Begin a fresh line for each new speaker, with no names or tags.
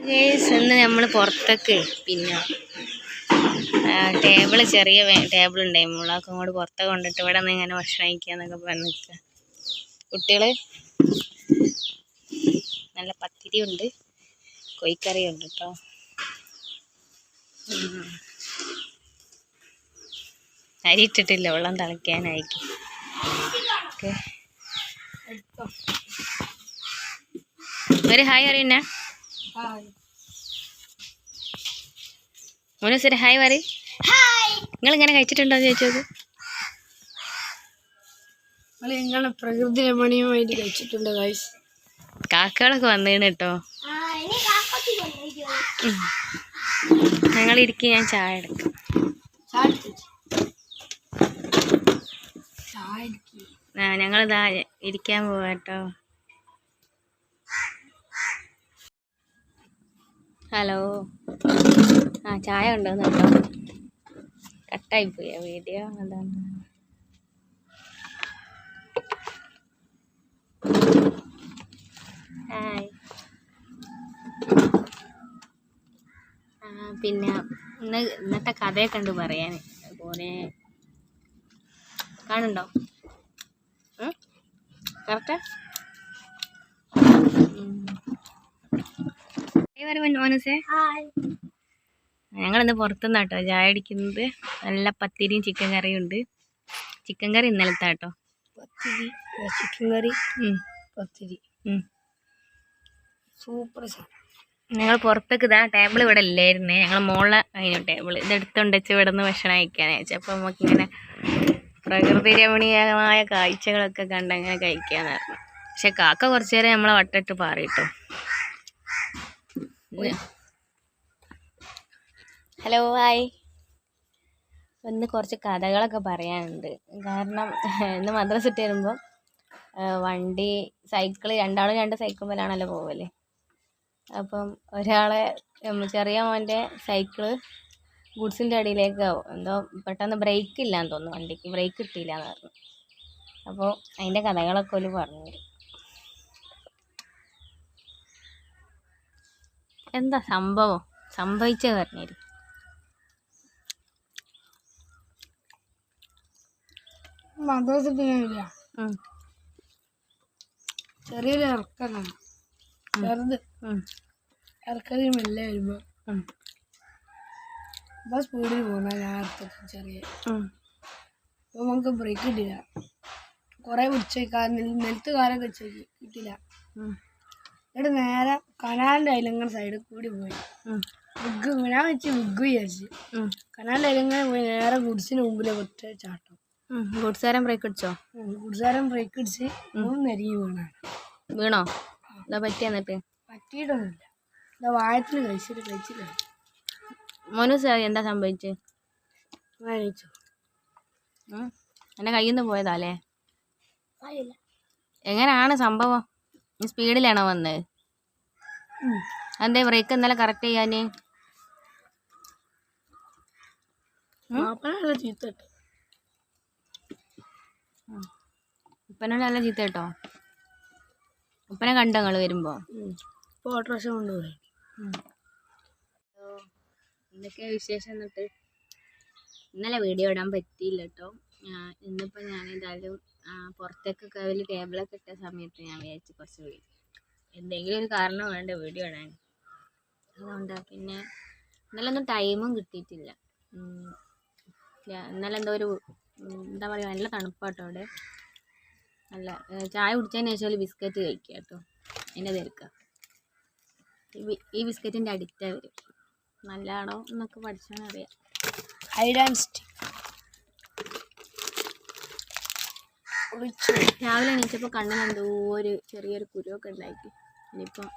ഇന്ന് നമ്മൾ പുറത്തേക്ക് പിന്നെ ടേബിള് ചെറിയ ടേബിൾ ഉണ്ടായിരുന്നു അതൊക്കെ അങ്ങോട്ട് പുറത്തൊക്കെ കൊണ്ടിട്ട് ഇവിടെ നിന്ന് ഇങ്ങനെ ഭക്ഷണം കഴിക്കാന്നൊക്കെ പറഞ്ഞ് നിൽക്കുക. കുട്ടികൾ നല്ല പത്തിരി ഉണ്ട്, കോഴിക്കറി ഉണ്ട് കേട്ടോ. അരി ഇട്ടിട്ടില്ല, വെള്ളം തിളയ്ക്കാനായിരിക്കും. ഓക്കെ, ഒരു ഹായ് അറിയന്നെ മോനൂസൊരു ഹായ് പറ. നിങ്ങളിങ്ങനെ കഴിച്ചിട്ടുണ്ടോ ചോദിച്ചത്?
നിങ്ങൾ പ്രകൃതി രമണീയമായിട്ട് കഴിച്ചിട്ടുണ്ടോ ഗൈസ്?
കാക്കകളൊക്കെ വന്നേണ് കേട്ടോ. ഞങ്ങളിരിക്കും, ഞാൻ ചായ എടുക്കാം. ഞങ്ങളിതാ ഇരിക്കാൻ പോവാ കേട്ടോ. ഹലോ, ചായ ഉണ്ടോന്ന് കേട്ടോ. കട്ടായിപ്പോയി വീഡിയോ, അതാണ്. ഹായ്. പിന്നെ ഇന്നത്തെ കഥയൊക്കെ ഉണ്ട് പറയാൻ. അതുപോലെ കാണുന്നുണ്ടോ? കറക്റ്റാ? മോനൂസേ, ഞങ്ങളിന്ന് പുറത്തുനിന്നാട്ടോ ചായ അടിക്കുന്നത്. നല്ല പത്തിരിയും ചിക്കൻ കറിയും ഉണ്ട്. ചിക്കൻ കറി ഇന്നലത്തെ കേട്ടോ.
ചിക്കൻ കറി പത്തിരി സൂപ്പർ.
ഞങ്ങൾ പുറത്തേക്ക് ഇതാ ടേബിൾ ഇവിടെ ഇല്ലായിരുന്നേ. ഞങ്ങൾ മോളെ അതിന് ടേബിൾ ഇതെടുത്തുകൊണ്ട് വെച്ച് ഇവിടെ നിന്ന് ഭക്ഷണം കഴിക്കാന്ന് വെച്ചാൽ. അപ്പോൾ നമുക്കിങ്ങനെ പ്രകൃതി രമണീയമായ കാഴ്ചകളൊക്കെ കണ്ടങ്ങനെ കഴിക്കാന്ന് പറഞ്ഞു. പക്ഷെ കാക്ക കുറച്ചു നേരം നമ്മളെ വട്ടിട്ട് പാറിട്ടോ. Hello, hi. ഇന്ന് കുറച്ച് കഥകളൊക്കെ പറയാനുണ്ട്. കാരണം ഇന്ന് മദ്രസ ഇട്ട് വരുമ്പോൾ വണ്ടി സൈക്കിള് രണ്ടാളും രണ്ട് സൈക്കിൾ മേലാണല്ലോ പോവല്ലേ. അപ്പം ഒരാളെ ചെറിയ മോൻ്റെ സൈക്കിള് ഗുഡ്സിൻ്റെ അടിയിലേക്ക് എന്തോ പെട്ടെന്ന് ബ്രേക്ക് ഇല്ലാന്ന് തോന്നുന്നു, വണ്ടിക്ക് ബ്രേക്ക് കിട്ടിയില്ല എന്ന് പറഞ്ഞു. അപ്പോൾ അതിൻ്റെ കഥകളൊക്കെ ഒരു പറഞ്ഞു. എന്താ സംഭവിച്ചത് പറഞ്ഞുതരും.
ചെറിയൊരു ഇറക്കാണ്, ചെറുത് ഇറക്കത്തിന് മെല്ലെ വരുമ്പോ സ്പീഡിൽ പോകുന്ന ഞാൻ ചെറിയ. അപ്പൊ നമുക്ക് ബ്രേക്ക് കിട്ടില്ല. കുറെ പിടിച്ചേക്കാൻ നിലത്ത് കാലൊക്കെ വെച്ചേക്ക് കിട്ടില്ല. എന്നിട്ട് നേരെ കനാലിന്റെ അതിലങ്ങനെ സൈഡിൽ കൂടി പോയി വിഗ്. ഞാൻ വെച്ച് വിഗ് വിചാരിച്ച്. കനാലിന്റെ അതിലങ്ങനെ പോയി നേരെ ഗുഡ്സിന് മുമ്പിലെ ഒറ്റ ചാട്ടം.
ഗുഡ്സാരൻ ബ്രേക്ക് അടിച്ചോ?
ഗുഡ്സാരൻ ബ്രേക്ക് അടിച്ച് നെരിഞ്ഞ്
വീണോ? എന്താ പറ്റിയ? എന്നിട്ട്
പറ്റിയിട്ടൊന്നുമില്ല, എന്താ വായത്തിന് കഴിച്ചില്ല.
മോനൂസ് എന്താ സംഭവിച്ചു? എന്റെ കയ്യിൽ നിന്ന് പോയതാല്ലേ? എങ്ങനെയാണ് സംഭവം? നീ സ്പീഡിലാണോ വന്നത്? എന്തേ ബ്രേക്ക് ഇന്നലെ കറക്റ്റ് ചെയ്യാന്? ഉപ്പനോട് നല്ല ചീത്ത കേട്ടോ. ഉപ്പനെ കണ്ടോ നിങ്ങൾ വരുമ്പോ?
ഓട്ടോറിക്ഷ കൊണ്ടുപോയി.
എന്തൊക്കെയാ വിശേഷം? എന്നിട്ട് ഇന്നലെ വീഡിയോ ഇടാൻ പറ്റിയില്ല കേട്ടോ. ഇന്നിപ്പോൾ ഞാൻ എന്തായാലും പുറത്തേക്കൊക്കെ വലിയ ടേബിളൊക്കെ ഇട്ട സമയത്ത് ഞാൻ വിചാരിച്ചു കുറച്ച് വീഡിയോ, എന്തെങ്കിലും ഒരു കാരണം വേണ്ട വീഡിയോ ഇടാൻ. അതുകൊണ്ടാണ്. പിന്നെ ഇന്നലെ ഒന്നും ടൈമും കിട്ടിയിട്ടില്ല. ഇന്നലെ എന്തോ ഒരു എന്താ പറയുക, നല്ല തണുപ്പാട്ടോ അവിടെ. നല്ല ചായ കുടിച്ചതിന് ശേഷം ഒരു ബിസ്ക്കറ്റ് കഴിക്കുക കേട്ടോ. അതിൻ്റെ തിരക്കുക. ഈ ബിസ്ക്കറ്റിൻ്റെ അഡിക്റ്റാണ് വരും. നല്ലതാണോ എന്നൊക്കെ പഠിച്ചാണറിയാം. രാവിലെ എണീച്ചപ്പോൾ കണ്ണിന് എന്തോ ഒരു ചെറിയൊരു കുരുവൊക്കെ ഉണ്ടാക്കി. ഇനിയിപ്പോൾ